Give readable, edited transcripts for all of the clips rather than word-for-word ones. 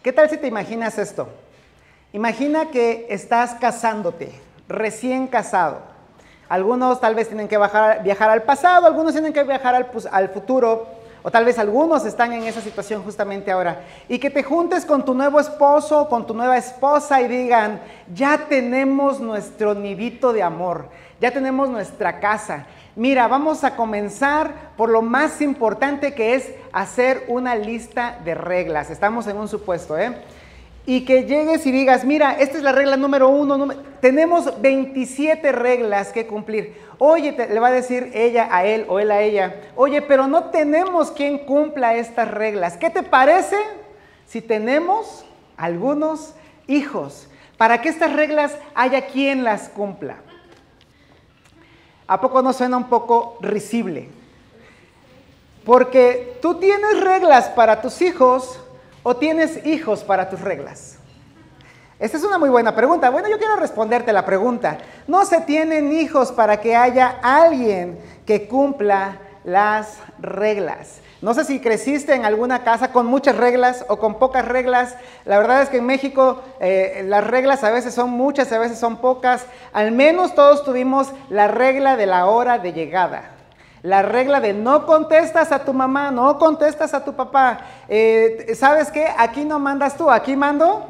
¿Qué tal si te imaginas esto? Imagina que estás casándote, recién casado. Algunos tal vez tienen que viajar al pasado, algunos tienen que viajar al futuro, o tal vez algunos están en esa situación justamente ahora. Y que te juntes con tu nuevo esposo, con tu nueva esposa y digan, ya tenemos nuestro nidito de amor, ya tenemos nuestra casa. Mira, vamos a comenzar por lo más importante, que es hacer una lista de reglas. Estamos en un supuesto, Y que llegues y digas, mira, esta es la regla número 1, tenemos 27 reglas que cumplir. Oye, le va a decir ella a él o él a ella, oye, pero no tenemos quien cumpla estas reglas. ¿Qué te parece si tenemos algunos hijos? Para que estas reglas haya quien las cumpla. ¿A poco no suena un poco risible? Porque tú tienes reglas para tus hijos, ¿o tienes hijos para tus reglas? Esta es una muy buena pregunta. Bueno, yo quiero responderte la pregunta. No se tienen hijos para que haya alguien que cumpla las reglas. No sé si creciste en alguna casa con muchas reglas o con pocas reglas. La verdad es que en México las reglas a veces son muchas, a veces son pocas. Al menos todos tuvimos la regla de la hora de llegada. La regla de no contestas a tu mamá, no contestas a tu papá. ¿Sabes qué? Aquí no mandas tú, aquí mando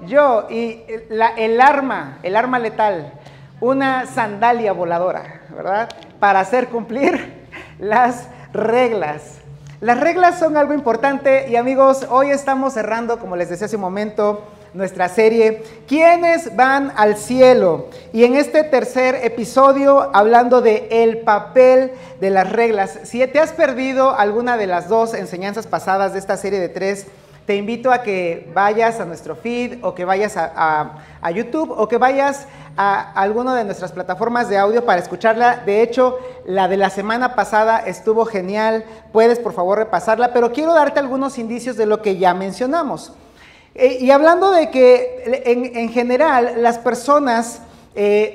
yo. Y el arma letal, una sandalia voladora, ¿verdad? Para hacer cumplir las reglas. Las reglas son algo importante y amigos, hoy estamos cerrando, como les decía hace un momento, nuestra serie, ¿quiénes van al cielo? Y en este tercer episodio, hablando de el papel de las reglas. Si te has perdido alguna de las dos enseñanzas pasadas de esta serie de 3, te invito a que vayas a nuestro feed, o que vayas a YouTube, o que vayas a alguna de nuestras plataformas de audio para escucharla. De hecho, la de la semana pasada estuvo genial, puedes por favor repasarla, pero quiero darte algunos indicios de lo que ya mencionamos. Y hablando de que en general las personas,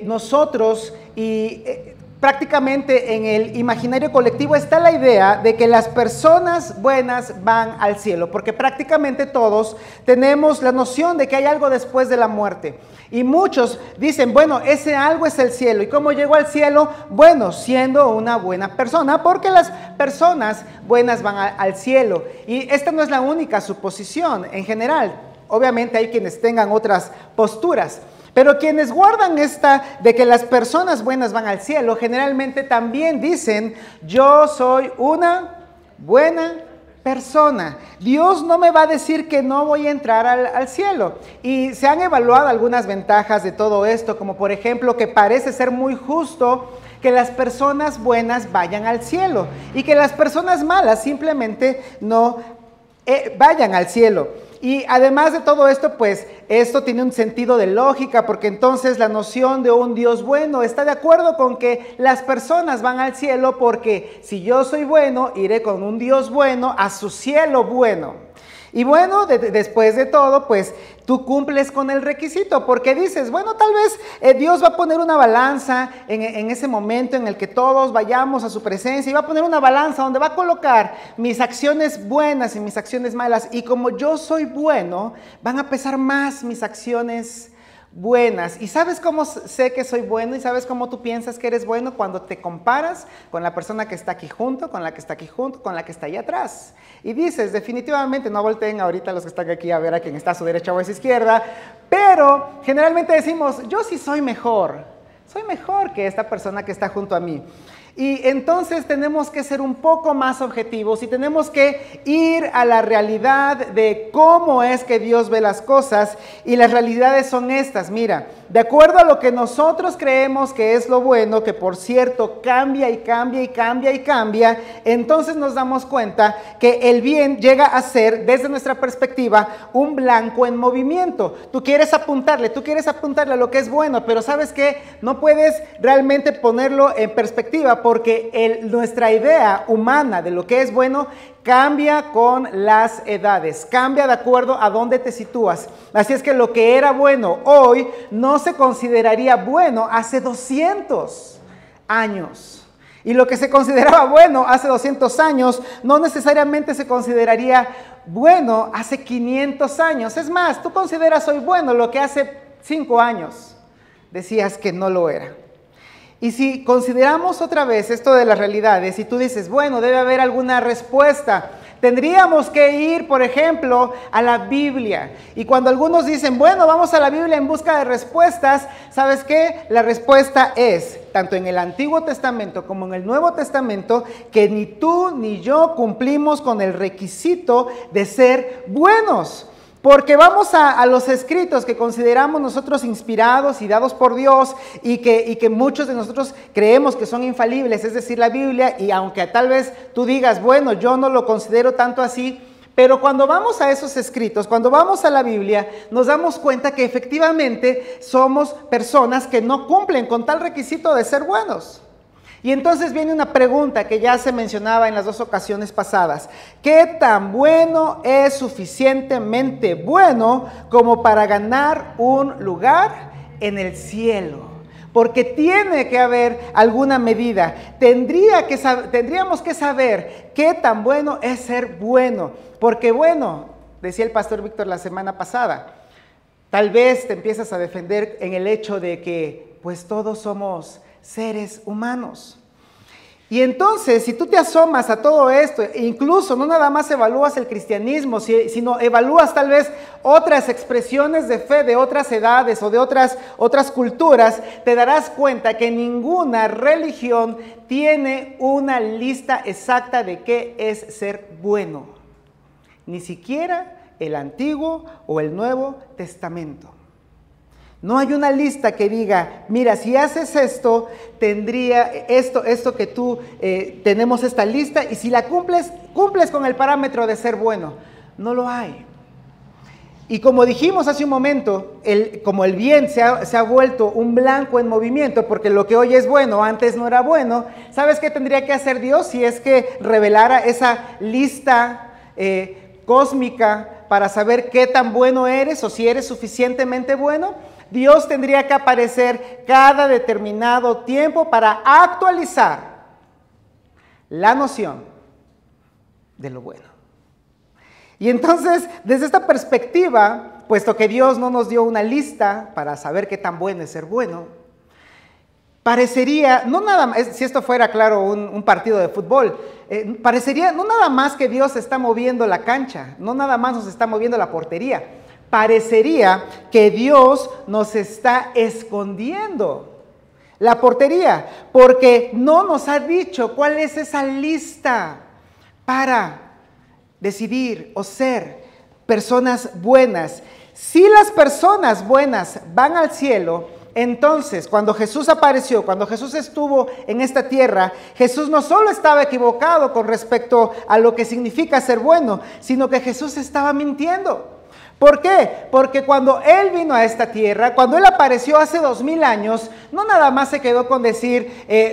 nosotros y prácticamente en el imaginario colectivo está la idea de que las personas buenas van al cielo, porque prácticamente todos tenemos la noción de que hay algo después de la muerte. Y muchos dicen, bueno, ese algo es el cielo. ¿Y cómo llego al cielo? Bueno, siendo una buena persona, porque las personas buenas van al cielo. Y esta no es la única suposición en general. Obviamente hay quienes tengan otras posturas, pero quienes guardan esta de que las personas buenas van al cielo, generalmente también dicen, yo soy una buena persona. Dios no me va a decir que no voy a entrar al cielo. Y se han evaluado algunas ventajas de todo esto, como por ejemplo que parece ser muy justo que las personas buenas vayan al cielo y que las personas malas simplemente no vayan al cielo. Y además de todo esto, pues esto tiene un sentido de lógica, porque entonces la noción de un Dios bueno está de acuerdo con que las personas van al cielo, porque si yo soy bueno, iré con un Dios bueno a su cielo bueno. Y bueno, después de todo, pues tú cumples con el requisito, porque dices, bueno, tal vez Dios va a poner una balanza en ese momento en el que todos vayamos a su presencia, y va a poner una balanza donde va a colocar mis acciones buenas y mis acciones malas, y como yo soy bueno, van a pesar más mis acciones buenas. ¿Y sabes cómo sé que soy bueno? ¿Y sabes cómo tú piensas que eres bueno? Cuando te comparas con la persona que está aquí junto, con la que está aquí junto, con la que está allá atrás. Y dices, definitivamente, no volteen ahorita los que están aquí a ver a quién está a su derecha o a su izquierda, pero generalmente decimos, yo sí soy mejor que esta persona que está junto a mí. Y entonces tenemos que ser un poco más objetivos y tenemos que ir a la realidad de cómo es que Dios ve las cosas, y las realidades son estas. Mira, de acuerdo a lo que nosotros creemos que es lo bueno, que por cierto cambia y cambia y cambia y cambia, entonces nos damos cuenta que el bien llega a ser, desde nuestra perspectiva, un blanco en movimiento. Tú quieres apuntarle a lo que es bueno, pero ¿sabes qué? No puedes realmente ponerlo en perspectiva, porque nuestra idea humana de lo que es bueno cambia con las edades, cambia de acuerdo a dónde te sitúas. Así es que lo que era bueno hoy no se consideraría bueno hace 200 años. Y lo que se consideraba bueno hace 200 años, no necesariamente se consideraría bueno hace 500 años. Es más, tú consideras hoy bueno lo que hace 5 años decías que no lo era. Y si consideramos otra vez esto de las realidades y tú dices, bueno, debe haber alguna respuesta, tendríamos que ir, por ejemplo, a la Biblia. Y cuando algunos dicen, bueno, vamos a la Biblia en busca de respuestas, ¿sabes qué? La respuesta es, tanto en el Antiguo Testamento como en el Nuevo Testamento, que ni tú ni yo cumplimos con el requisito de ser buenos. Porque vamos a los escritos que consideramos nosotros inspirados y dados por Dios y que muchos de nosotros creemos que son infalibles, es decir, la Biblia, y aunque tal vez tú digas, bueno, yo no lo considero tanto así, pero cuando vamos a esos escritos, cuando vamos a la Biblia, nos damos cuenta que efectivamente somos personas que no cumplen con tal requisito de ser buenos. Y entonces viene una pregunta que ya se mencionaba en las 2 ocasiones pasadas. ¿Qué tan bueno es suficientemente bueno como para ganar un lugar en el cielo? Porque tiene que haber alguna medida. Tendríamos que saber qué tan bueno es ser bueno. Porque bueno, decía el pastor Víctor la semana pasada, tal vez te empiezas a defender en el hecho de que pues todos somos seres humanos. Y entonces, si tú te asomas a todo esto, e incluso no nada más evalúas el cristianismo, sino evalúas tal vez otras expresiones de fe de otras edades o de otras culturas, te darás cuenta que ninguna religión tiene una lista exacta de qué es ser bueno. Ni siquiera el Antiguo o el Nuevo Testamento. No hay una lista que diga, mira, si haces esto, tendría esto que tú, tenemos esta lista, y si la cumples con el parámetro de ser bueno. No lo hay. Y como dijimos hace un momento, como el bien se ha vuelto un blanco en movimiento, porque lo que hoy es bueno, antes no era bueno, ¿sabes qué tendría que hacer Dios si es que revelara esa lista cósmica para saber qué tan bueno eres o si eres suficientemente bueno? Dios tendría que aparecer cada determinado tiempo para actualizar la noción de lo bueno. Y entonces, desde esta perspectiva, puesto que Dios no nos dio una lista para saber qué tan bueno es ser bueno, parecería, no nada más, si esto fuera, claro, un partido de fútbol, parecería no nada más que Dios está moviendo la cancha, no nada más nos está moviendo la portería. Parecería que Dios nos está escondiendo la portería, porque no nos ha dicho cuál es esa lista para decidir o ser personas buenas. Si las personas buenas van al cielo, entonces cuando Jesús apareció, cuando Jesús estuvo en esta tierra, Jesús no solo estaba equivocado con respecto a lo que significa ser bueno, sino que Jesús estaba mintiendo. ¿Por qué? Porque cuando Él vino a esta tierra, cuando Él apareció hace 2000 años, no nada más se quedó con decir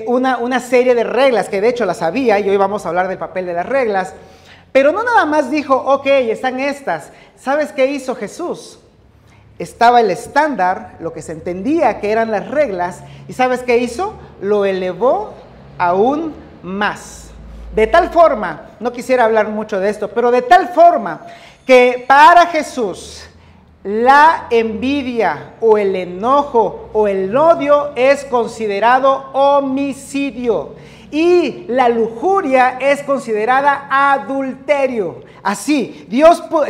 una serie de reglas, que de hecho las había, y hoy vamos a hablar del papel de las reglas, pero no nada más dijo, ok, están estas. ¿Sabes qué hizo Jesús? Estaba el estándar, lo que se entendía que eran las reglas, y ¿sabes qué hizo? Lo elevó aún más. De tal forma, no quisiera hablar mucho de esto, pero de tal forma que para Jesús la envidia o el enojo o el odio es considerado homicidio y la lujuria es considerada adulterio. Así,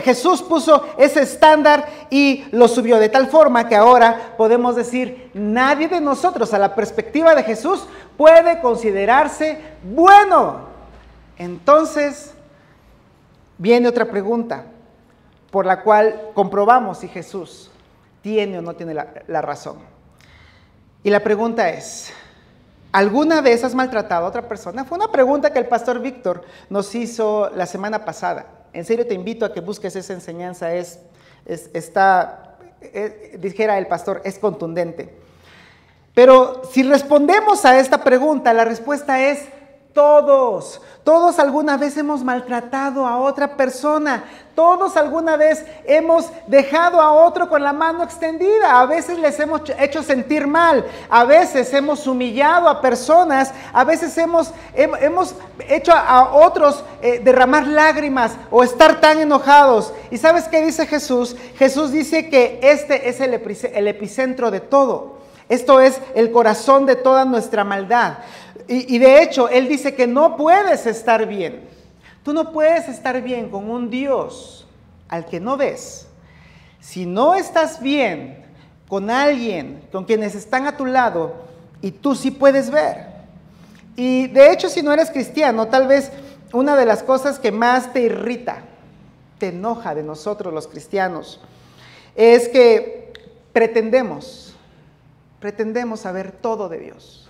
Jesús puso ese estándar y lo subió de tal forma que ahora podemos decir, nadie de nosotros a la perspectiva de Jesús puede considerarse bueno. Entonces, viene otra pregunta, por la cual comprobamos si Jesús tiene o no tiene la razón. Y la pregunta es, ¿alguna vez has maltratado a otra persona? Fue una pregunta que el pastor Víctor nos hizo la semana pasada. En serio te invito a que busques esa enseñanza, dijera el pastor, es contundente. Pero si respondemos a esta pregunta, la respuesta es Todos alguna vez hemos maltratado a otra persona. Todos alguna vez hemos dejado a otro con la mano extendida. A veces les hemos hecho sentir mal. A veces hemos humillado a personas. A veces hemos hecho a otros derramar lágrimas o estar tan enojados. ¿Y sabes qué dice Jesús? Jesús dice que este es el epicentro de todo. Esto es el corazón de toda nuestra maldad. Y de hecho, Él dice que no puedes estar bien. Tú no puedes estar bien con un Dios al que no ves. Si no estás bien con alguien, con quienes están a tu lado, y tú sí puedes ver. Y de hecho, si no eres cristiano, tal vez una de las cosas que más te irrita, te enoja de nosotros los cristianos, es que pretendemos saber todo de Dios.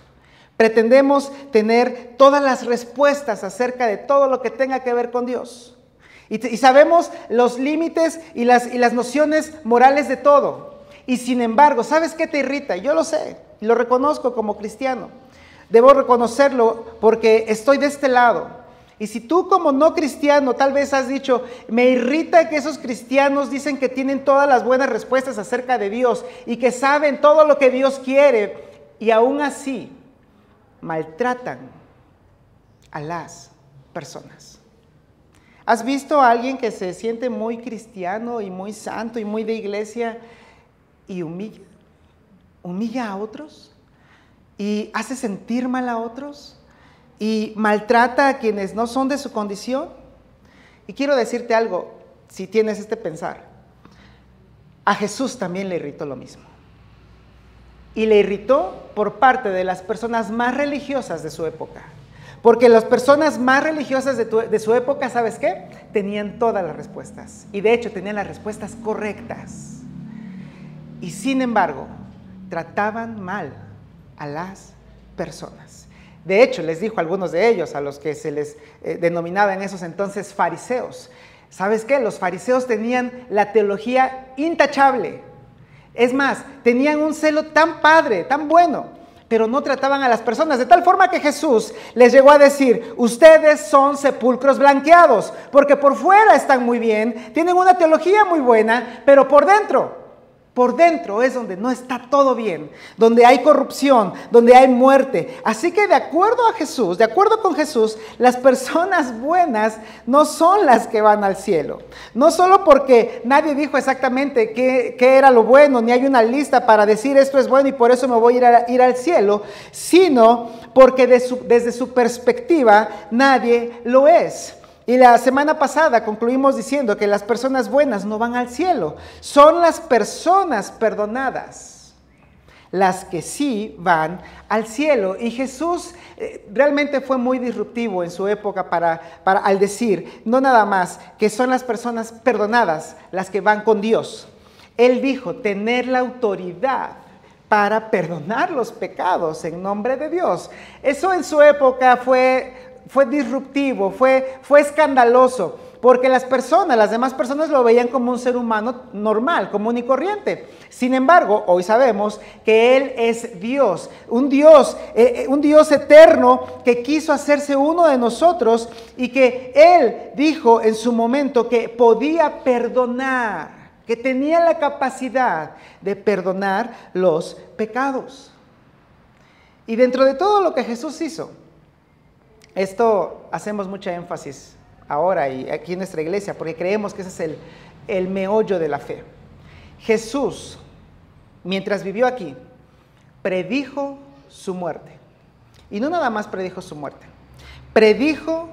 Pretendemos tener todas las respuestas acerca de todo lo que tenga que ver con Dios. Y sabemos los límites y las nociones morales de todo. Y sin embargo, ¿sabes qué te irrita? Yo lo sé, y lo reconozco como cristiano. Debo reconocerlo porque estoy de este lado. Y si tú como no cristiano tal vez has dicho, me irrita que esos cristianos dicen que tienen todas las buenas respuestas acerca de Dios y que saben todo lo que Dios quiere y aún así maltratan a las personas. ¿Has visto a alguien que se siente muy cristiano y muy santo y muy de iglesia y humilla a otros y hace sentir mal a otros y maltrata a quienes no son de su condición? Y quiero decirte algo, si tienes este pensar, a Jesús también le irritó lo mismo. Y le irritó por parte de las personas más religiosas de su época. Porque las personas más religiosas de su época, ¿sabes qué? Tenían todas las respuestas. Y de hecho tenían las respuestas correctas. Y sin embargo, trataban mal a las personas. De hecho, les dijo a algunos de ellos, a los que se les denominaba en esos entonces fariseos. ¿Sabes qué? Los fariseos tenían la teología intachable. Es más, tenían un celo tan padre, tan bueno, pero no trataban a las personas, de tal forma que Jesús les llegó a decir, ustedes son sepulcros blanqueados, porque por fuera están muy bien, tienen una teología muy buena, pero por dentro es donde no está todo bien, donde hay corrupción, donde hay muerte. Así que de acuerdo con Jesús, las personas buenas no son las que van al cielo. No solo porque nadie dijo exactamente qué era lo bueno, ni hay una lista para decir esto es bueno y por eso me voy a ir al cielo, sino porque desde su perspectiva nadie lo es. Y la semana pasada concluimos diciendo que las personas buenas no van al cielo. Son las personas perdonadas las que sí van al cielo. Y Jesús realmente fue muy disruptivo en su época al decir, no nada más que son las personas perdonadas las que van con Dios. Él dijo tener la autoridad para perdonar los pecados en nombre de Dios. Eso en su época fue disruptivo, fue escandaloso, porque las demás personas lo veían como un ser humano normal, común y corriente. Sin embargo, hoy sabemos que Él es Dios, un Dios eterno que quiso hacerse uno de nosotros y que Él dijo en su momento que podía perdonar, que tenía la capacidad de perdonar los pecados. Y dentro de todo lo que Jesús hizo, esto hacemos mucha énfasis ahora y aquí en nuestra iglesia, porque creemos que ese es el meollo de la fe. Jesús, mientras vivió aquí, predijo su muerte. Y no nada más predijo su muerte, predijo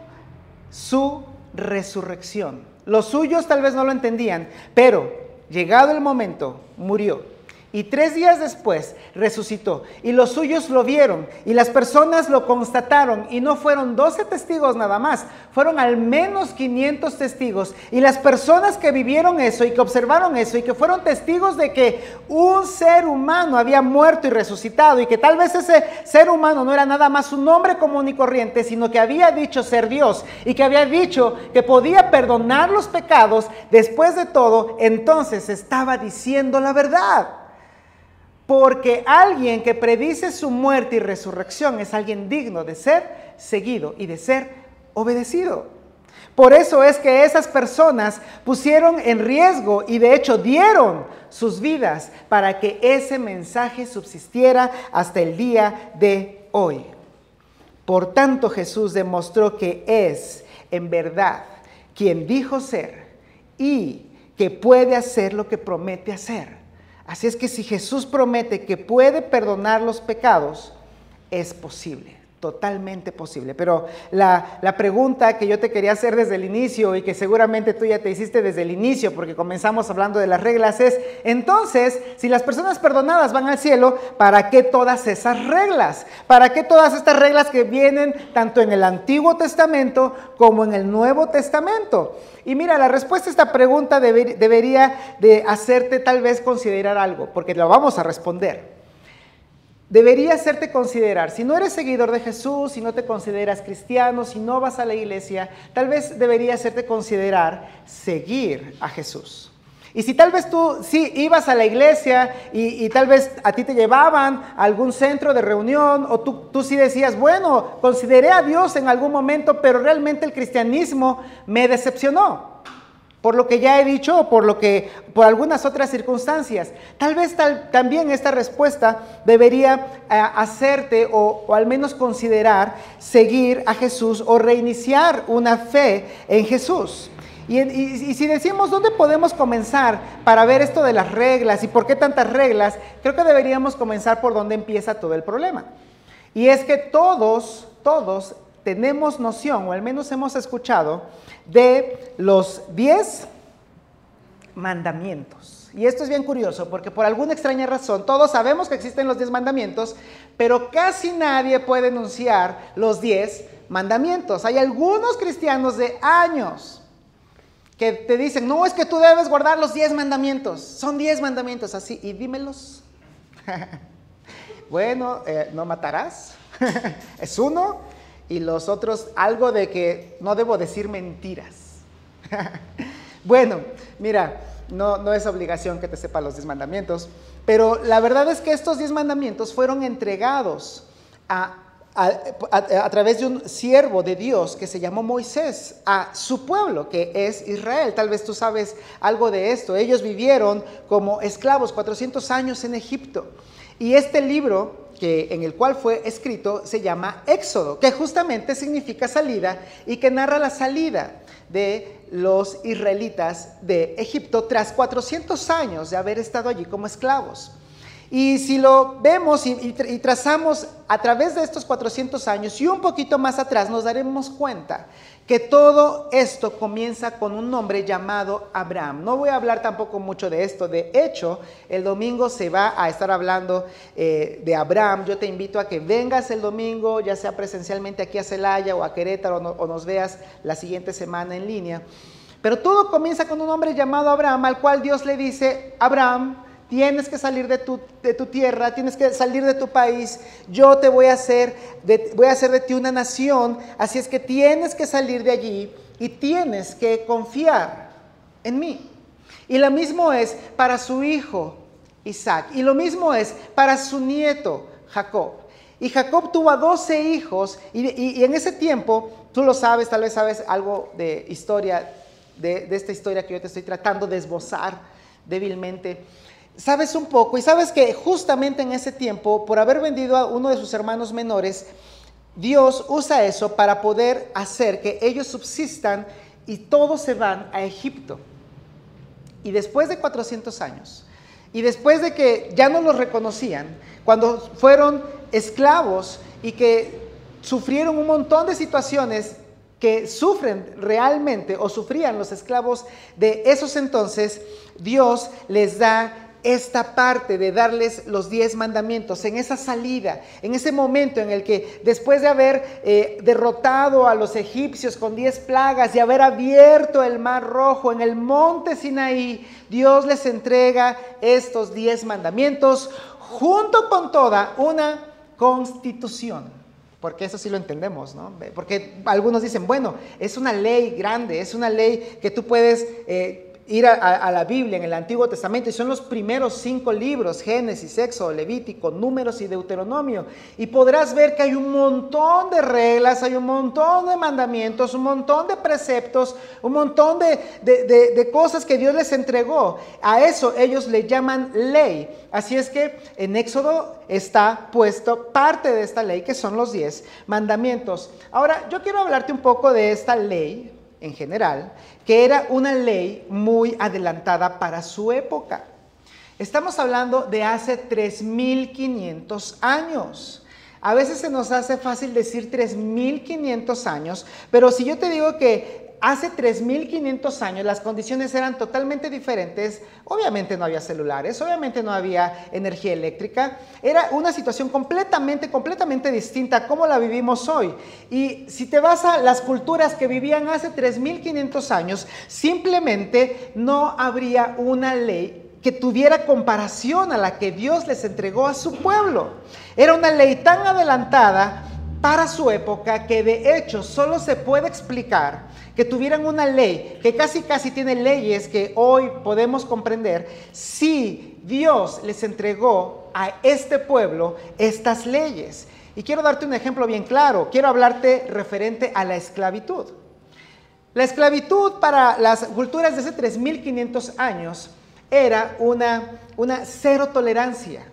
su resurrección. Los suyos tal vez no lo entendían, pero llegado el momento, murió. Y 3 días después resucitó. Y los suyos lo vieron. Y las personas lo constataron. Y no fueron 12 testigos nada más. Fueron al menos 500 testigos. Y las personas que vivieron eso y que observaron eso y que fueron testigos de que un ser humano había muerto y resucitado. Y que tal vez ese ser humano no era nada más un hombre común y corriente, sino que había dicho ser Dios. Y que había dicho que podía perdonar los pecados. Después de todo, entonces estaba diciendo la verdad. porque alguien que predice su muerte y resurrección es alguien digno de ser seguido y de ser obedecido. Por eso es que esas personas pusieron en riesgo y de hecho dieron sus vidas para que ese mensaje subsistiera hasta el día de hoy. Por tanto, Jesús demostró que es en verdad quien dijo ser y que puede hacer lo que promete hacer. Así es que si Jesús promete que puede perdonar los pecados, es posible, totalmente posible. Pero la pregunta que yo te quería hacer desde el inicio y que seguramente tú ya te hiciste desde el inicio porque comenzamos hablando de las reglas es, entonces, si las personas perdonadas van al cielo, ¿para qué todas esas reglas? ¿Para qué todas estas reglas que vienen tanto en el Antiguo Testamento como en el Nuevo Testamento? Y mira, la respuesta a esta pregunta debería de hacerte tal vez considerar algo, porque lo vamos a responder. Debería hacerte considerar, si no eres seguidor de Jesús, si no te consideras cristiano, si no vas a la iglesia, tal vez debería hacerte considerar seguir a Jesús. Y si tal vez tú sí ibas a la iglesia y tal vez a ti te llevaban a algún centro de reunión o tú sí decías, bueno, consideré a Dios en algún momento, pero realmente el cristianismo me decepcionó. Por lo que ya he dicho o por algunas otras circunstancias. Tal vez también esta respuesta debería hacerte o al menos considerar seguir a Jesús o reiniciar una fe en Jesús. Y si decimos dónde podemos comenzar para ver esto de las reglas y por qué tantas reglas, creo que deberíamos comenzar por donde empieza todo el problema. Y es que todos tenemos noción, o al menos hemos escuchado, de los 10 mandamientos. Y esto es bien curioso, porque por alguna extraña razón, todos sabemos que existen los 10 mandamientos, pero casi nadie puede enunciar los 10 mandamientos. Hay algunos cristianos de años que te dicen, no, es que tú debes guardar los 10 mandamientos. Son 10 mandamientos, así, y dímelos. Bueno, no matarás, es uno, y los otros, algo de que no debo decir mentiras. Bueno, mira, no es obligación que te sepa los 10 mandamientos, pero la verdad es que estos 10 mandamientos fueron entregados a través de un siervo de Dios que se llamó Moisés a su pueblo, que es Israel. Tal vez tú sabes algo de esto. Ellos vivieron como esclavos 400 años en Egipto. Y este libro en el cual fue escrito se llama Éxodo, que justamente significa salida y que narra la salida de los israelitas de Egipto tras 400 años de haber estado allí como esclavos. Y si lo vemos y trazamos a través de estos 400 años y un poquito más atrás, nos daremos cuenta que todo esto comienza con un hombre llamado Abraham. No voy a hablar tampoco mucho de esto. De hecho, el domingo se va a estar hablando de Abraham. Yo te invito a que vengas el domingo, ya sea presencialmente aquí a Celaya o a Querétaro, o nos veas la siguiente semana en línea. Pero todo comienza con un hombre llamado Abraham, al cual Dios le dice, Abraham, tienes que salir de tu tierra, tienes que salir de tu país, yo te voy a hacer de ti una nación, así es que tienes que salir de allí y tienes que confiar en mí. Y lo mismo es para su hijo Isaac, y lo mismo es para su nieto Jacob. Y Jacob tuvo a 12 hijos, y en ese tiempo, tú lo sabes, tal vez sabes algo de historia, de esta historia que yo te estoy tratando de esbozar débilmente. Sabes un poco y sabes que justamente en ese tiempo, por haber vendido a uno de sus hermanos menores, Dios usa eso para poder hacer que ellos subsistan y todos se van a Egipto. Y después de 400 años, y después de que ya no los reconocían, cuando fueron esclavos y que sufrieron un montón de situaciones que sufren realmente o sufrían los esclavos de esos entonces, Dios les da esta parte de darles los 10 mandamientos en esa salida, en ese momento en el que después de haber derrotado a los egipcios con 10 plagas y haber abierto el mar rojo en el monte Sinaí, Dios les entrega estos 10 mandamientos junto con toda una constitución. Porque eso sí lo entendemos, ¿no? Porque algunos dicen, bueno, es una ley grande, es una ley que tú puedes ir a la Biblia en el Antiguo Testamento, y son los primeros 5 libros: Génesis, Éxodo, Levítico, Números y Deuteronomio, y podrás ver que hay un montón de reglas, hay un montón de mandamientos, un montón de preceptos, un montón de cosas que Dios les entregó. A eso ellos le llaman ley. Así es que en Éxodo está puesto parte de esta ley, que son los 10 mandamientos. Ahora, yo quiero hablarte un poco de esta ley en general, que era una ley muy adelantada para su época. Estamos hablando de hace 3,500 años. A veces se nos hace fácil decir 3,500 años, pero si yo te digo que hace 3,500 años las condiciones eran totalmente diferentes, obviamente no había celulares, obviamente no había energía eléctrica, era una situación completamente distinta a cómo la vivimos hoy. Y si te vas a las culturas que vivían hace 3,500 años, simplemente no habría una ley que tuviera comparación a la que Dios les entregó a su pueblo. Era una ley tan adelantada para su época que de hecho solo se puede explicar que tuvieran una ley que casi tiene leyes que hoy podemos comprender si Dios les entregó a este pueblo estas leyes. Y quiero darte un ejemplo bien claro. Quiero hablarte referente a la esclavitud. La esclavitud para las culturas de hace 3,500 años era una cero tolerancia.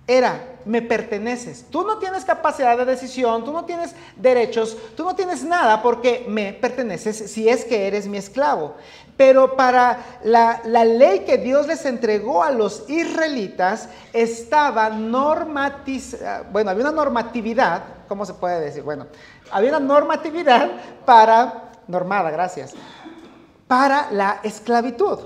Era: me perteneces, tú no tienes capacidad de decisión, tú no tienes derechos, tú no tienes nada porque me perteneces si es que eres mi esclavo. Pero para la ley que Dios les entregó a los israelitas estaba normatizada, bueno, había una normatividad, ¿cómo se puede decir? Bueno, había una normatividad normada, gracias, para la esclavitud.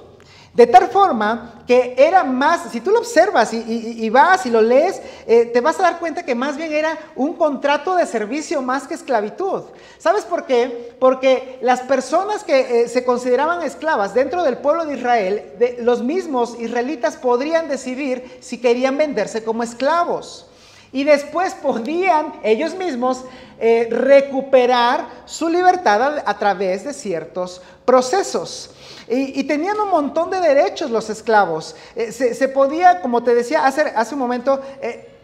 De tal forma que era más, si tú lo observas y vas y lo lees, te vas a dar cuenta que más bien era un contrato de servicio más que esclavitud. ¿Sabes por qué? Porque las personas que se consideraban esclavas dentro del pueblo de Israel, los mismos israelitas podrían decidir si querían venderse como esclavos. Y después podían ellos mismos recuperar su libertad a través de ciertos procesos. Y tenían un montón de derechos los esclavos. Se podía, como te decía hace un momento,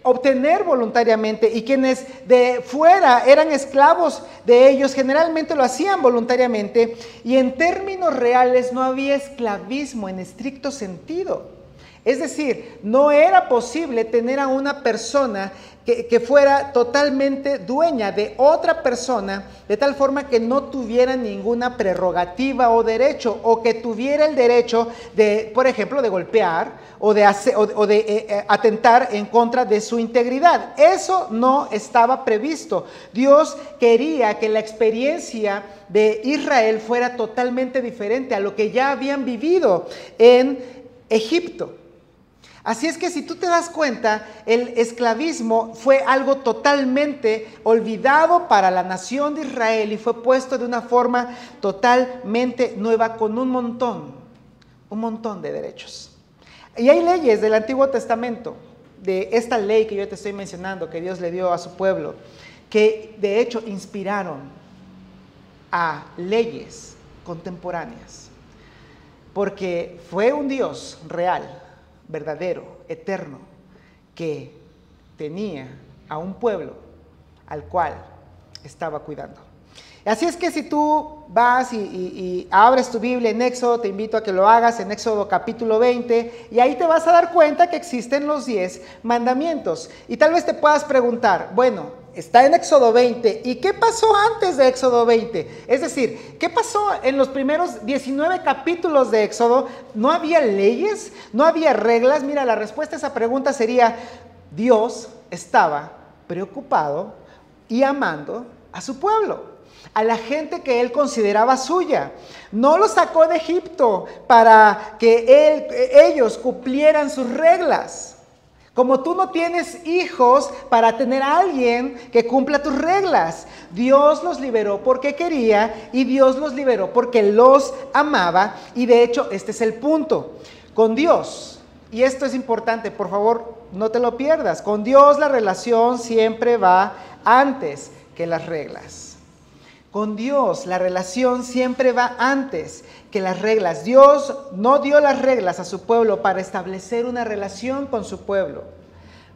obtener voluntariamente, y quienes de fuera eran esclavos de ellos generalmente lo hacían voluntariamente, y en términos reales no había esclavismo en estricto sentido. Es decir, no era posible tener a una persona que fuera totalmente dueña de otra persona, de tal forma que no tuviera ninguna prerrogativa o derecho, o que tuviera el derecho de, por ejemplo, de golpear o de atentar en contra de su integridad. Eso no estaba previsto. Dios quería que la experiencia de Israel fuera totalmente diferente a lo que ya habían vivido en Egipto. Así es que si tú te das cuenta, el esclavismo fue algo totalmente olvidado para la nación de Israel y fue puesto de una forma totalmente nueva con un montón de derechos. Y hay leyes del Antiguo Testamento, de esta ley que yo te estoy mencionando, que Dios le dio a su pueblo, que de hecho inspiraron a leyes contemporáneas, porque fue un Dios real, verdadero, eterno, que tenía a un pueblo al cual estaba cuidando. Así es que si tú vas y abres tu Biblia en Éxodo, te invito a que lo hagas en Éxodo capítulo 20, y ahí te vas a dar cuenta que existen los 10 mandamientos. Y tal vez te puedas preguntar, bueno, está en Éxodo 20, ¿y qué pasó antes de Éxodo 20? Es decir, ¿qué pasó en los primeros 19 capítulos de Éxodo? ¿No había leyes? ¿No había reglas? Mira, la respuesta a esa pregunta sería: Dios estaba preocupado y amando a su pueblo, a la gente que él consideraba suya. No los sacó de Egipto para que ellos cumplieran sus reglas. Como tú no tienes hijos para tener a alguien que cumpla tus reglas. Dios los liberó porque quería, y Dios los liberó porque los amaba. Y de hecho, este es el punto. Con Dios, y esto es importante, por favor, no te lo pierdas. Con Dios la relación siempre va antes que las reglas. Con Dios la relación siempre va antes que las reglas. Dios no dio las reglas a su pueblo para establecer una relación con su pueblo.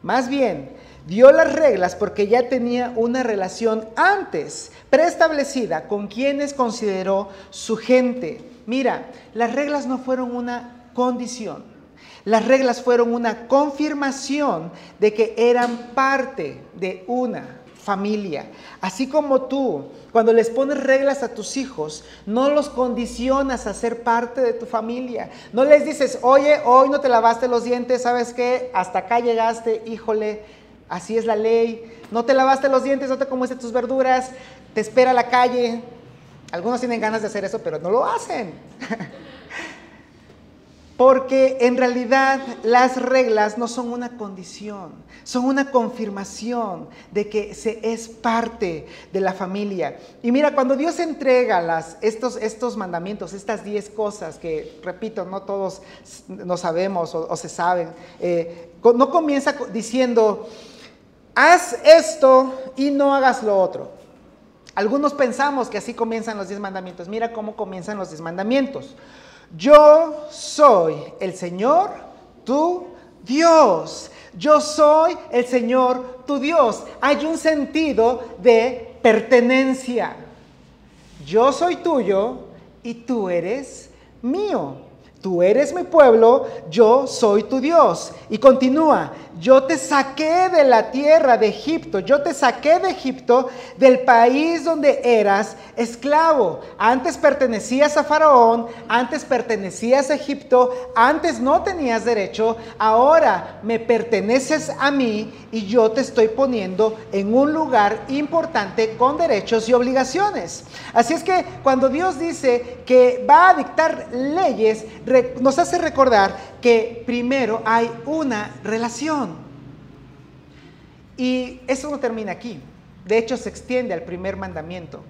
Más bien, dio las reglas porque ya tenía una relación antes preestablecida con quienes consideró su gente. Mira, las reglas no fueron una condición. Las reglas fueron una confirmación de que eran parte de una familia. Así como tú, cuando les pones reglas a tus hijos, no los condicionas a ser parte de tu familia. No les dices, oye, hoy no te lavaste los dientes, ¿sabes qué? Hasta acá llegaste, híjole, así es la ley. No te lavaste los dientes, no te comiste tus verduras, te espera la calle. Algunos tienen ganas de hacer eso, pero no lo hacen. Porque en realidad las reglas no son una condición, son una confirmación de que se es parte de la familia. Y mira, cuando Dios entrega estos mandamientos, estas 10 cosas que, repito, no todos no sabemos o se saben, no comienza diciendo, haz esto y no hagas lo otro. Algunos pensamos que así comienzan los 10 mandamientos. Mira cómo comienzan los 10 mandamientos. Yo soy el Señor, tu Dios. Yo soy el Señor, tu Dios. Hay un sentido de pertenencia. Yo soy tuyo y tú eres mío. Tú eres mi pueblo, yo soy tu Dios. Y continúa, yo te saqué de la tierra de Egipto, yo te saqué de Egipto, del país donde eras esclavo. Antes pertenecías a Faraón, antes pertenecías a Egipto, antes no tenías derecho, ahora me perteneces a mí y yo te estoy poniendo en un lugar importante con derechos y obligaciones. Así es que cuando Dios dice que va a dictar leyes, nos hace recordar que primero hay una relación. Y eso no termina aquí. De hecho, se extiende al primer mandamiento.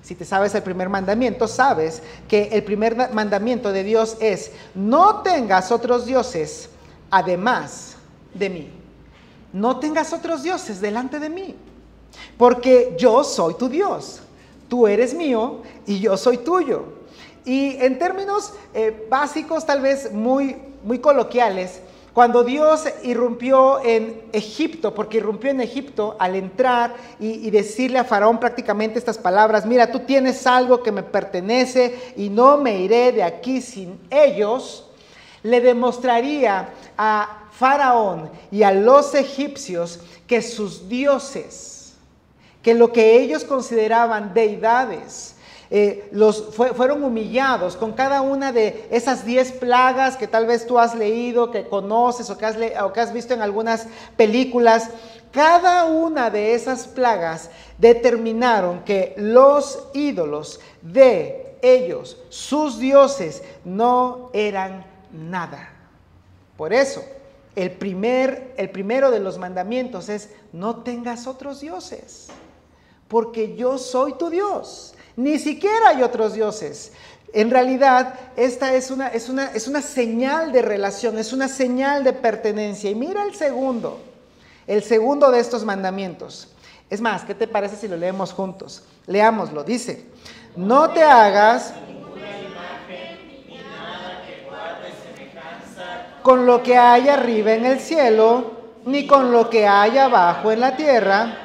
Si te sabes el primer mandamiento, sabes que el primer mandamiento de Dios es: no tengas otros dioses además de mí. No tengas otros dioses delante de mí, porque yo soy tu Dios. Tú eres mío y yo soy tuyo. Y en términos básicos, tal vez muy coloquiales, cuando Dios irrumpió en Egipto, porque irrumpió en Egipto al entrar y decirle a Faraón prácticamente estas palabras: mira, tú tienes algo que me pertenece y no me iré de aquí sin ellos, le demostraría a Faraón y a los egipcios que sus dioses, que lo que ellos consideraban deidades, fueron humillados con cada una de esas 10 plagas que tal vez tú has leído, que conoces o que has visto en algunas películas. Cada una de esas plagas determinaron que los ídolos de ellos, sus dioses, no eran nada. Por eso, el primero de los mandamientos es: no tengas otros dioses, porque yo soy tu Dios. Ni siquiera hay otros dioses. En realidad, esta es una señal de relación, es una señal de pertenencia. Y mira el segundo de estos mandamientos. Es más, ¿qué te parece si lo leemos juntos? Leámoslo. Dice: no te hagas ninguna imagen ni nada que guarde semejanza con lo que hay arriba en el cielo, ni con lo que hay abajo en la tierra,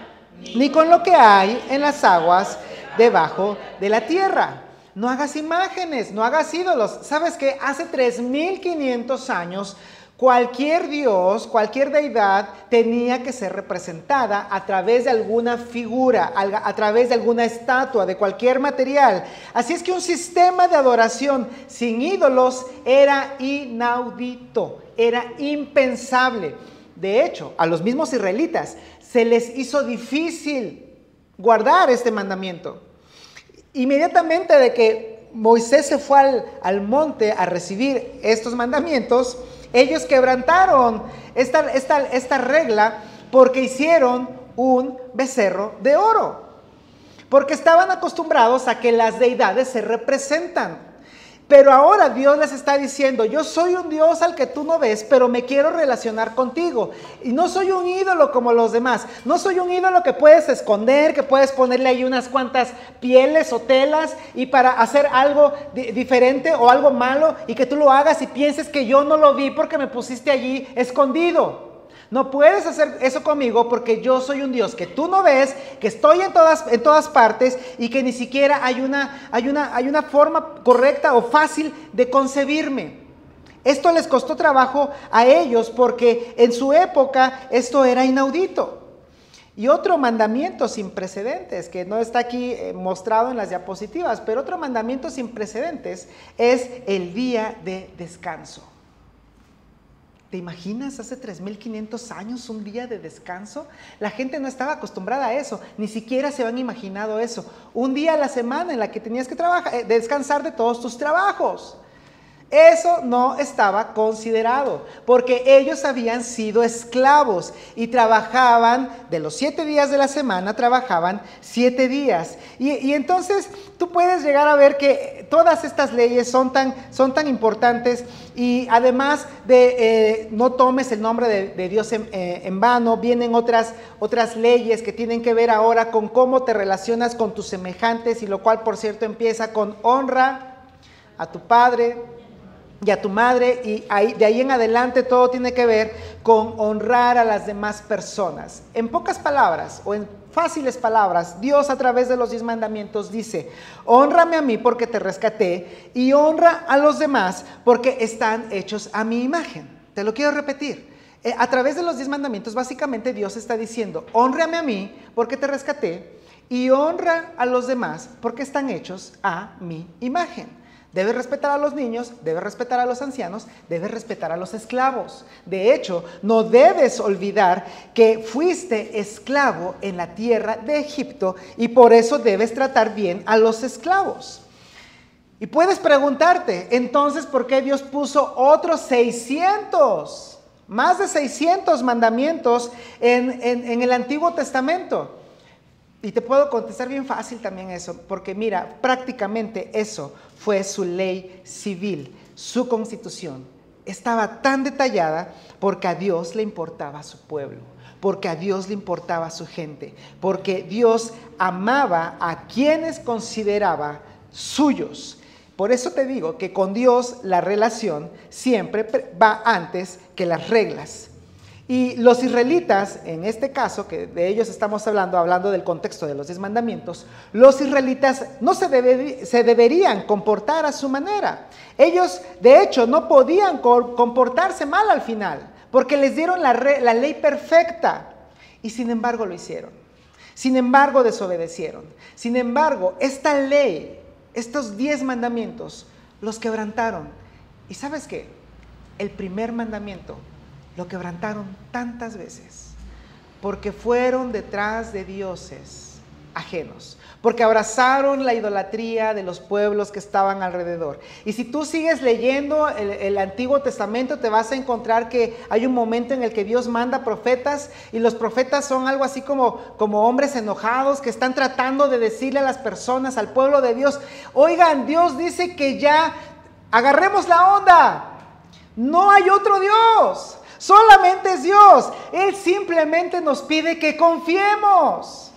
ni con lo que hay en las aguas debajo de la tierra. No hagas imágenes, no hagas ídolos. ¿Sabes qué? Hace 3,500 años, cualquier dios, cualquier deidad tenía que ser representada a través de alguna figura, a través de alguna estatua, de cualquier material. Así es que un sistema de adoración sin ídolos era inaudito, era impensable. De hecho, a los mismos israelitas se les hizo difícil guardar este mandamiento. Inmediatamente de que Moisés se fue al monte a recibir estos mandamientos, ellos quebrantaron esta regla porque hicieron un becerro de oro, porque estaban acostumbrados a que las deidades se representan. Pero ahora Dios les está diciendo, yo soy un Dios al que tú no ves, pero me quiero relacionar contigo. Y no soy un ídolo como los demás. No soy un ídolo que puedes esconder, que puedes ponerle ahí unas cuantas pieles o telas y para hacer algo diferente o algo malo y que tú lo hagas y pienses que yo no lo vi porque me pusiste allí escondido. No puedes hacer eso conmigo porque yo soy un Dios que tú no ves, que estoy en todas partes y que ni siquiera hay una forma correcta o fácil de concebirme. Esto les costó trabajo a ellos porque en su época esto era inaudito. Y otro mandamiento sin precedentes, que no está aquí mostrado en las diapositivas, pero otro mandamiento sin precedentes es el día de descanso. ¿Te imaginas hace 3,500 años un día de descanso? La gente no estaba acostumbrada a eso, ni siquiera se habían imaginado eso. Un día a la semana en la que tenías que descansar de todos tus trabajos. Eso no estaba considerado, porque ellos habían sido esclavos y trabajaban, de los 7 días de la semana, trabajaban 7 días. Y entonces tú puedes llegar a ver que todas estas leyes son tan importantes y además de no tomes el nombre de Dios en vano, vienen otras leyes que tienen que ver ahora con cómo te relacionas con tus semejantes y lo cual, por cierto, empieza con honra a tu padre y a tu madre, y de ahí en adelante todo tiene que ver con honrar a las demás personas. En pocas palabras o en fáciles palabras, Dios a través de los 10 mandamientos dice, hónrame a mí porque te rescaté y honra a los demás porque están hechos a mi imagen. Te lo quiero repetir. A través de los 10 mandamientos básicamente Dios está diciendo, hónrame a mí porque te rescaté y honra a los demás porque están hechos a mi imagen. Debes respetar a los niños, debes respetar a los ancianos, debes respetar a los esclavos. De hecho, no debes olvidar que fuiste esclavo en la tierra de Egipto y por eso debes tratar bien a los esclavos. Y puedes preguntarte, entonces, ¿por qué Dios puso otros 600, más de 600 mandamientos en el Antiguo Testamento? Y te puedo contestar bien fácil también eso, porque mira, prácticamente eso fue su ley civil, su constitución. Estaba tan detallada porque a Dios le importaba su pueblo, porque a Dios le importaba su gente, porque Dios amaba a quienes consideraba suyos. Por eso te digo que con Dios la relación siempre va antes que las reglas. Y los israelitas, en este caso, que de ellos estamos hablando del contexto de los 10 mandamientos, los israelitas no se deberían comportar a su manera. Ellos, de hecho, no podían comportarse mal al final, porque les dieron la ley perfecta. Y sin embargo lo hicieron. Sin embargo desobedecieron. Sin embargo, esta ley, estos 10 mandamientos, los quebrantaron. ¿Y sabes qué? El primer mandamiento lo quebrantaron tantas veces porque fueron detrás de dioses ajenos, porque abrazaron la idolatría de los pueblos que estaban alrededor. Y si tú sigues leyendo el Antiguo Testamento, te vas a encontrar que hay un momento en el que Dios manda profetas y los profetas son algo así como hombres enojados que están tratando de decirle a las personas, al pueblo de Dios, oigan, Dios dice que ya agarremos la onda, no hay otro Dios. Solamente es Dios. Él simplemente nos pide que confiemos.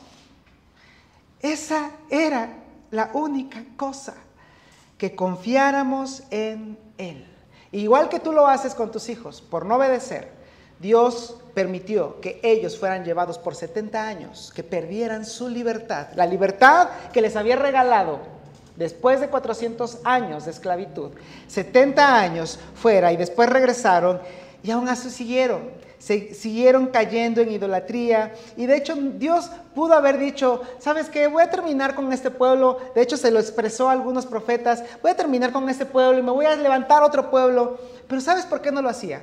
Esa era la única cosa, que confiáramos en Él. Igual que tú lo haces con tus hijos, por no obedecer, Dios permitió que ellos fueran llevados por 70 años, que perdieran su libertad, la libertad que les había regalado después de 400 años de esclavitud. 70 años fuera y después regresaron. Y aún así siguieron cayendo en idolatría. Y de hecho Dios pudo haber dicho, ¿sabes qué? Voy a terminar con este pueblo. De hecho se lo expresó a algunos profetas. Voy a terminar con este pueblo y me voy a levantar otro pueblo. Pero ¿sabes por qué no lo hacía?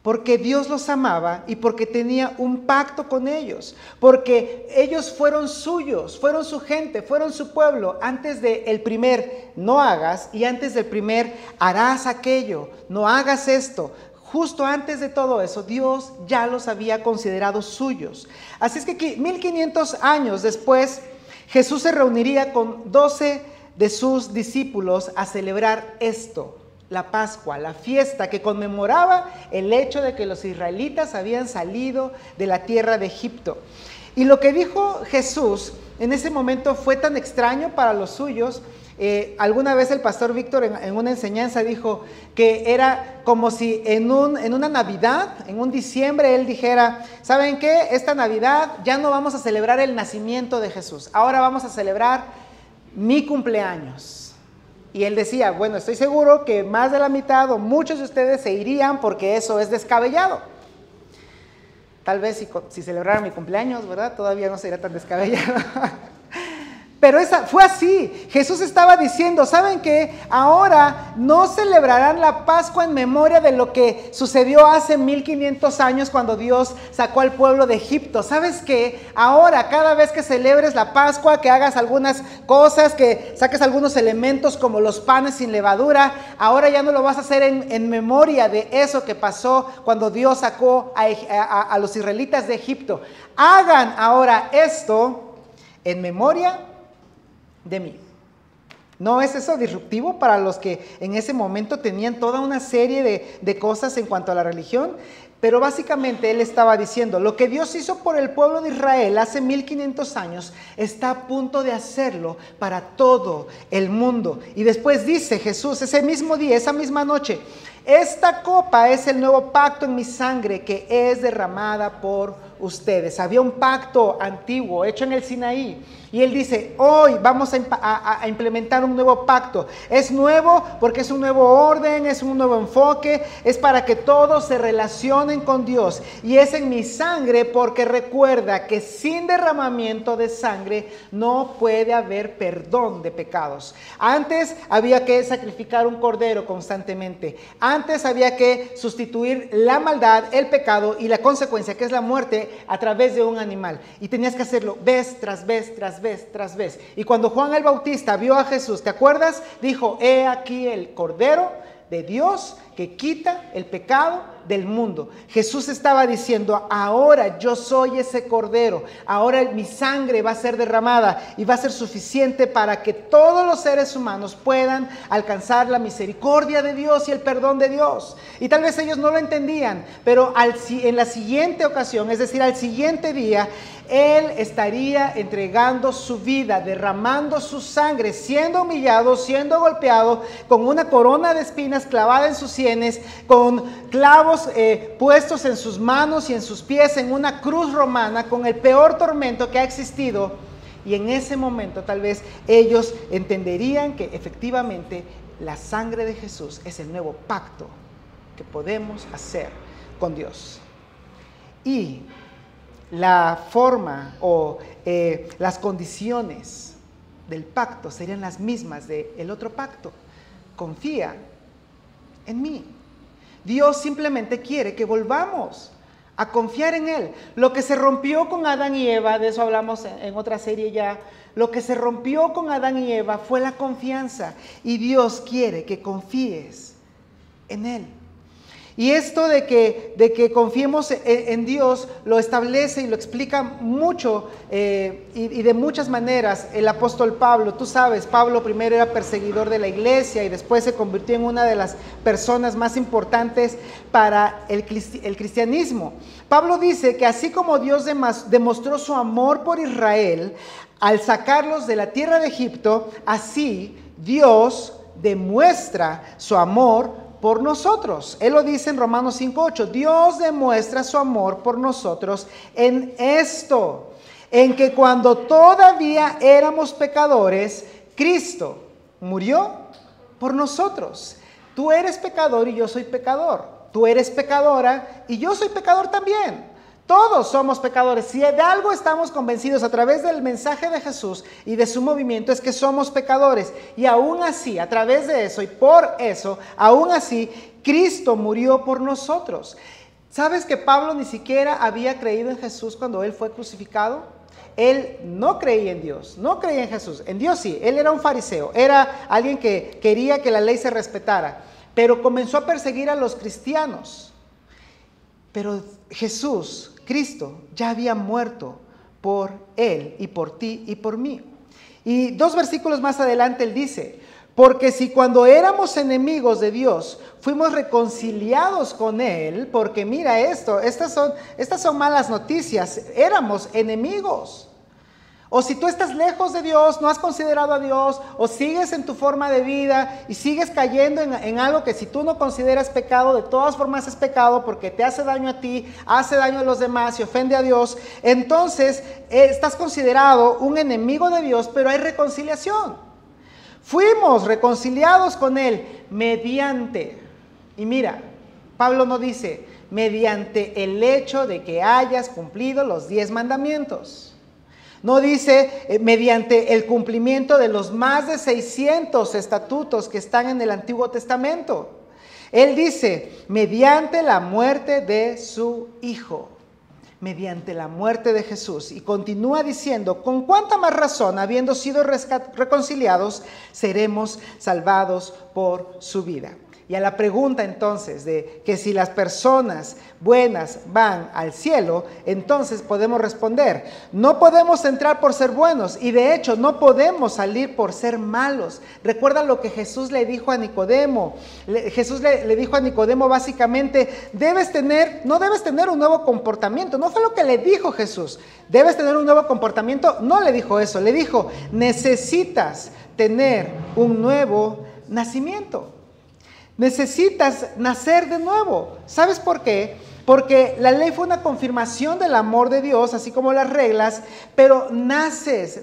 Porque Dios los amaba y porque tenía un pacto con ellos. Porque ellos fueron suyos, fueron su gente, fueron su pueblo. Antes del primer no hagas y antes del primer harás aquello, no hagas esto. Justo antes de todo eso, Dios ya los había considerado suyos. Así es que 1500 años después, Jesús se reuniría con 12 de sus discípulos a celebrar esto, la Pascua, la fiesta que conmemoraba el hecho de que los israelitas habían salido de la tierra de Egipto. Y lo que dijo Jesús en ese momento fue tan extraño para los suyos. Alguna vez el pastor Víctor en una enseñanza dijo que era como si en una Navidad, en un diciembre, él dijera: ¿saben qué? Esta Navidad ya no vamos a celebrar el nacimiento de Jesús, ahora vamos a celebrar mi cumpleaños. Y él decía: bueno, estoy seguro que más de la mitad o muchos de ustedes se irían porque eso es descabellado. Tal vez si celebrara mi cumpleaños, ¿verdad? Todavía no sería tan descabellado. Pero fue así. Jesús estaba diciendo: ¿saben qué? Ahora no celebrarán la Pascua en memoria de lo que sucedió hace 1500 años cuando Dios sacó al pueblo de Egipto. ¿Sabes qué? Ahora, cada vez que celebres la Pascua, que hagas algunas cosas, que saques algunos elementos como los panes sin levadura, ahora ya no lo vas a hacer en memoria de eso que pasó cuando Dios sacó a los israelitas de Egipto. Hagan ahora esto en memoria de mí. ¿No es eso disruptivo para los que en ese momento tenían toda una serie de cosas en cuanto a la religión? Pero básicamente él estaba diciendo: lo que Dios hizo por el pueblo de Israel hace 1500 años está a punto de hacerlo para todo el mundo. Y después dice Jesús ese mismo día, esa misma noche: esta copa es el nuevo pacto en mi sangre que es derramada por ustedes. Había un pacto antiguo hecho en el Sinaí. Y él dice: hoy vamos a implementar un nuevo pacto. Es nuevo porque es un nuevo orden, es un nuevo enfoque, es para que todos se relacionen con Dios. Y es en mi sangre porque recuerda que sin derramamiento de sangre no puede haber perdón de pecados. Antes había que sacrificar un cordero constantemente. Antes había que sustituir la maldad, el pecado y la consecuencia, que es la muerte, a través de un animal. Y tenías que hacerlo vez tras vez, tras vez, tras vez. Y cuando Juan el Bautista vio a Jesús, ¿te acuerdas? Dijo: he aquí el Cordero de Dios que quita el pecado del mundo. Jesús estaba diciendo: ahora yo soy ese Cordero, ahora mi sangre va a ser derramada y va a ser suficiente para que todos los seres humanos puedan alcanzar la misericordia de Dios y el perdón de Dios. Y tal vez ellos no lo entendían, pero en la siguiente ocasión, es decir, al siguiente día, Él estaría entregando su vida, derramando su sangre, siendo humillado, siendo golpeado, con una corona de espinas clavada en sus sienes, con clavos puestos en sus manos y en sus pies, en una cruz romana, con el peor tormento que ha existido. Y en ese momento tal vez ellos entenderían que efectivamente la sangre de Jesús es el nuevo pacto que podemos hacer con Dios. Y la forma o las condiciones del pacto serían las mismas del otro pacto. Confía en mí. Dios simplemente quiere que volvamos a confiar en Él. Lo que se rompió con Adán y Eva, de eso hablamos en otra serie ya, lo que se rompió con Adán y Eva fue la confianza. Y Dios quiere que confíes en Él. Y esto de que confiemos en Dios lo establece y lo explica mucho y de muchas maneras el apóstol Pablo. Tú sabes, Pablo primero era perseguidor de la iglesia y después se convirtió en una de las personas más importantes para el cristianismo. Pablo dice que así como Dios demostró su amor por Israel al sacarlos de la tierra de Egipto, así Dios demuestra su amor por nosotros. Él lo dice en Romanos 5:8. Dios demuestra su amor por nosotros en esto, en que cuando todavía éramos pecadores, Cristo murió por nosotros. Tú eres pecador y yo soy pecador. Tú eres pecadora y yo soy pecador también. Todos somos pecadores. Si de algo estamos convencidos a través del mensaje de Jesús y de su movimiento, es que somos pecadores. Y aún así, a través de eso y por eso, aún así, Cristo murió por nosotros. ¿Sabes que Pablo ni siquiera había creído en Jesús cuando él fue crucificado? Él no creía en Dios, no creía en Jesús. En Dios sí, él era un fariseo, era alguien que quería que la ley se respetara, pero comenzó a perseguir a los cristianos. Pero Jesús, Cristo, ya había muerto por él y por ti y por mí. Y 2 versículos más adelante él dice, porque si cuando éramos enemigos de Dios, fuimos reconciliados con Él, porque mira esto, estas son malas noticias, éramos enemigos. O si tú estás lejos de Dios, no has considerado a Dios, o sigues en tu forma de vida y sigues cayendo en algo que si tú no consideras pecado, de todas formas es pecado porque te hace daño a ti, hace daño a los demás y ofende a Dios, entonces estás considerado un enemigo de Dios, pero hay reconciliación. Fuimos reconciliados con Él mediante, y mira, Pablo no dice, mediante el hecho de que hayas cumplido los 10 mandamientos. No dice mediante el cumplimiento de los más de 600 estatutos que están en el Antiguo Testamento. Él dice, mediante la muerte de su Hijo. Mediante la muerte de Jesús. Y continúa diciendo, con cuánta más razón, habiendo sido reconciliados, seremos salvados por su vida. Y a la pregunta entonces de que si las personas buenas van al cielo, entonces podemos responder, no podemos entrar por ser buenos y de hecho no podemos salir por ser malos. Recuerda lo que Jesús le dijo a Nicodemo. Jesús le dijo a Nicodemo básicamente, no debes tener un nuevo comportamiento. No fue lo que le dijo Jesús, debes tener un nuevo comportamiento. No le dijo eso, le dijo, necesitas tener un nuevo nacimiento. Necesitas nacer de nuevo. ¿Sabes por qué? Porque la ley fue una confirmación del amor de Dios, así como las reglas, pero naces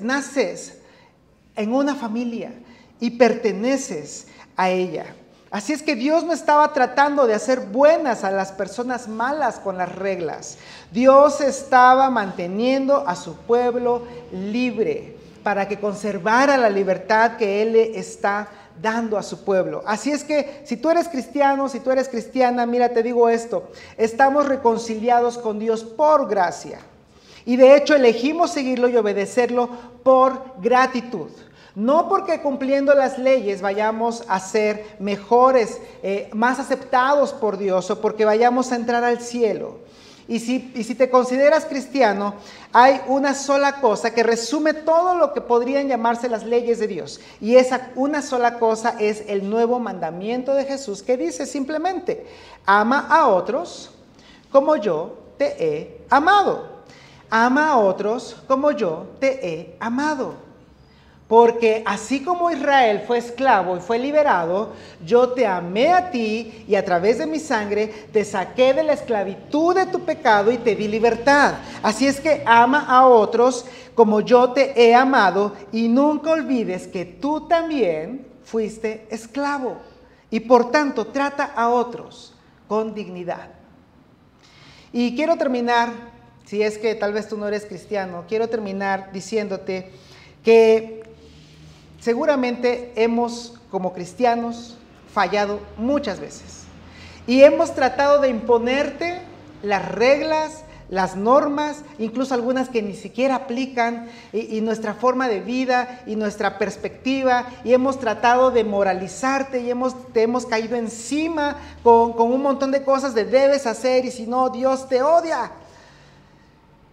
en una familia y perteneces a ella. Así es que Dios no estaba tratando de hacer buenas a las personas malas con las reglas. Dios estaba manteniendo a su pueblo libre para que conservara la libertad que Él le está dando a su pueblo. Así es que si tú eres cristiano, si tú eres cristiana, mira, te digo esto, estamos reconciliados con Dios por gracia. Y de hecho elegimos seguirlo y obedecerlo por gratitud. No porque cumpliendo las leyes vayamos a ser mejores, más aceptados por Dios o porque vayamos a entrar al cielo. Y si te consideras cristiano, hay una sola cosa que resume todo lo que podrían llamarse las leyes de Dios. Y esa una sola cosa es el nuevo mandamiento de Jesús que dice simplemente, ama a otros como yo te he amado. Ama a otros como yo te he amado. Porque así como Israel fue esclavo y fue liberado, yo te amé a ti y a través de mi sangre te saqué de la esclavitud de tu pecado y te di libertad. Así es que ama a otros como yo te he amado y nunca olvides que tú también fuiste esclavo. Y por tanto trata a otros con dignidad. Y quiero terminar, si es que tal vez tú no eres cristiano, quiero terminar diciéndote que seguramente hemos, como cristianos, fallado muchas veces. Y hemos tratado de imponerte las reglas, las normas, incluso algunas que ni siquiera aplican, y nuestra forma de vida y nuestra perspectiva, y hemos tratado de moralizarte y te hemos caído encima con un montón de cosas de debes hacer y si no, Dios te odia.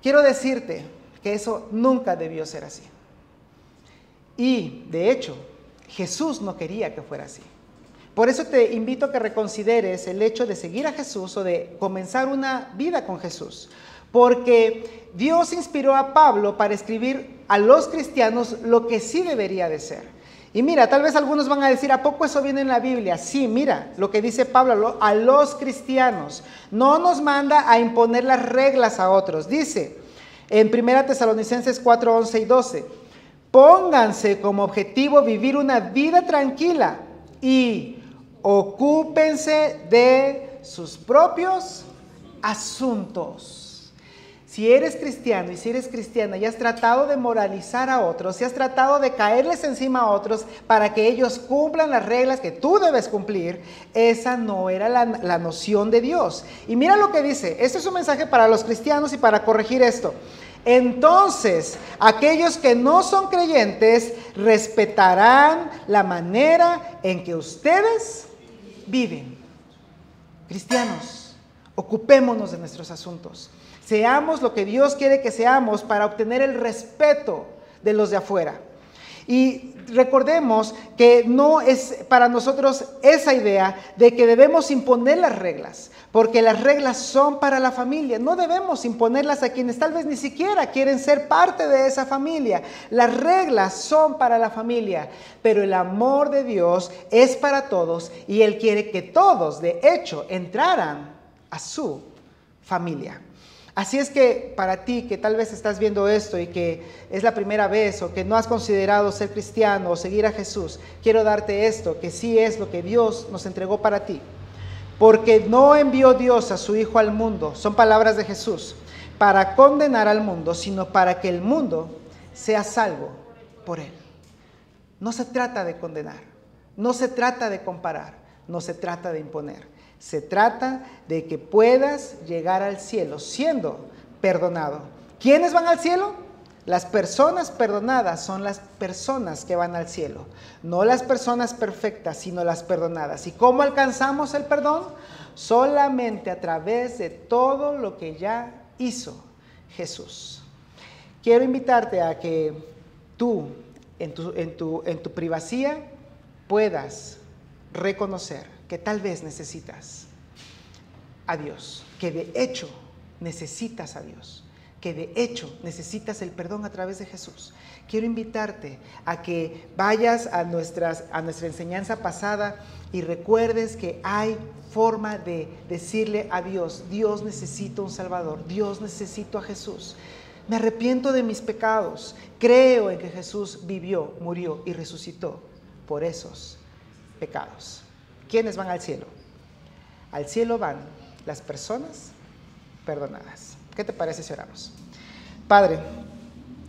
Quiero decirte que eso nunca debió ser así. Y, de hecho, Jesús no quería que fuera así. Por eso te invito a que reconsideres el hecho de seguir a Jesús o de comenzar una vida con Jesús. Porque Dios inspiró a Pablo para escribir a los cristianos lo que sí debería de ser. Y mira, tal vez algunos van a decir, ¿a poco eso viene en la Biblia? Sí, mira, lo que dice Pablo a los cristianos. No nos manda a imponer las reglas a otros. Dice en 1 Tesalonicenses 4, 11 y 12. Pónganse como objetivo vivir una vida tranquila y ocúpense de sus propios asuntos. Si eres cristiano y si eres cristiana y has tratado de moralizar a otros, si has tratado de caerles encima a otros para que ellos cumplan las reglas que tú debes cumplir, esa no era la noción de Dios. Y mira lo que dice, este es un mensaje para los cristianos y para corregir esto. Entonces, aquellos que no son creyentes respetarán la manera en que ustedes viven. Cristianos, ocupémonos de nuestros asuntos. Seamos lo que Dios quiere que seamos para obtener el respeto de los de afuera. Y recordemos que no es para nosotros esa idea de que debemos imponer las reglas, porque las reglas son para la familia. No debemos imponerlas a quienes tal vez ni siquiera quieren ser parte de esa familia. Las reglas son para la familia, pero el amor de Dios es para todos y Él quiere que todos, de hecho, entraran a su familia. Así es que para ti que tal vez estás viendo esto y que es la primera vez o que no has considerado ser cristiano o seguir a Jesús, quiero darte esto, que sí es lo que Dios nos entregó para ti. Porque no envió Dios a su Hijo al mundo, son palabras de Jesús, para condenar al mundo, sino para que el mundo sea salvo por Él. No se trata de condenar, no se trata de comparar, no se trata de imponer. Se trata de que puedas llegar al cielo siendo perdonado. ¿Quiénes van al cielo? Las personas perdonadas son las personas que van al cielo. No las personas perfectas, sino las perdonadas. ¿Y cómo alcanzamos el perdón? Solamente a través de todo lo que ya hizo Jesús. Quiero invitarte a que tú, en tu privacidad, puedas reconocer que tal vez necesitas a Dios, que de hecho necesitas a Dios, que de hecho necesitas el perdón a través de Jesús. Quiero invitarte a que vayas a nuestra enseñanza pasada y recuerdes que hay forma de decirle a Dios: Dios, necesito un Salvador, Dios, necesito a Jesús. Me arrepiento de mis pecados, creo en que Jesús vivió, murió y resucitó por esos pecados. ¿Quiénes van al cielo? Al cielo van las personas perdonadas. ¿Qué te parece si oramos? Padre,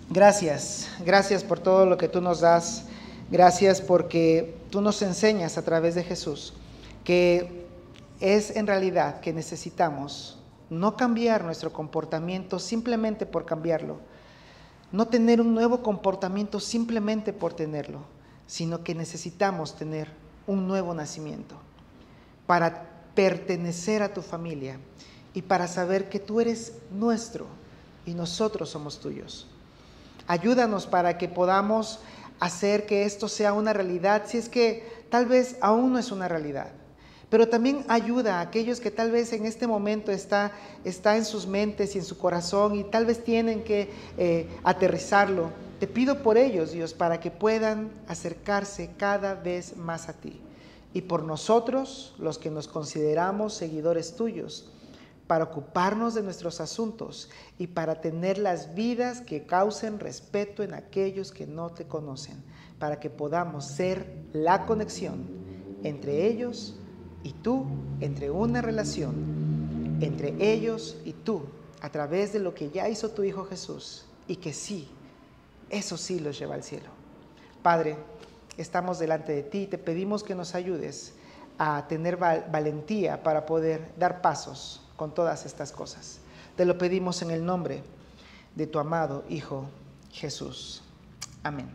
gracias por todo lo que tú nos das. Gracias porque tú nos enseñas a través de Jesús que es en realidad que necesitamos no cambiar nuestro comportamiento simplemente por cambiarlo, no tener un nuevo comportamiento simplemente por tenerlo, sino que necesitamos tener un nuevo nacimiento para pertenecer a tu familia y para saber que tú eres nuestro y nosotros somos tuyos. Ayúdanos para que podamos hacer que esto sea una realidad, si es que tal vez aún no es una realidad. Pero también ayuda a aquellos que tal vez en este momento está en sus mentes y en su corazón y tal vez tienen que aterrizarlo. Te pido por ellos, Dios, para que puedan acercarse cada vez más a ti. Y por nosotros, los que nos consideramos seguidores tuyos, para ocuparnos de nuestros asuntos y para tener las vidas que causen respeto en aquellos que no te conocen, para que podamos ser la conexión entre ellos y tú, entre una relación entre ellos y tú, a través de lo que ya hizo tu Hijo Jesús, y que sí, eso sí los lleva al cielo. Padre, estamos delante de ti y te pedimos que nos ayudes a tener valentía para poder dar pasos con todas estas cosas. Te lo pedimos en el nombre de tu amado Hijo Jesús. Amén.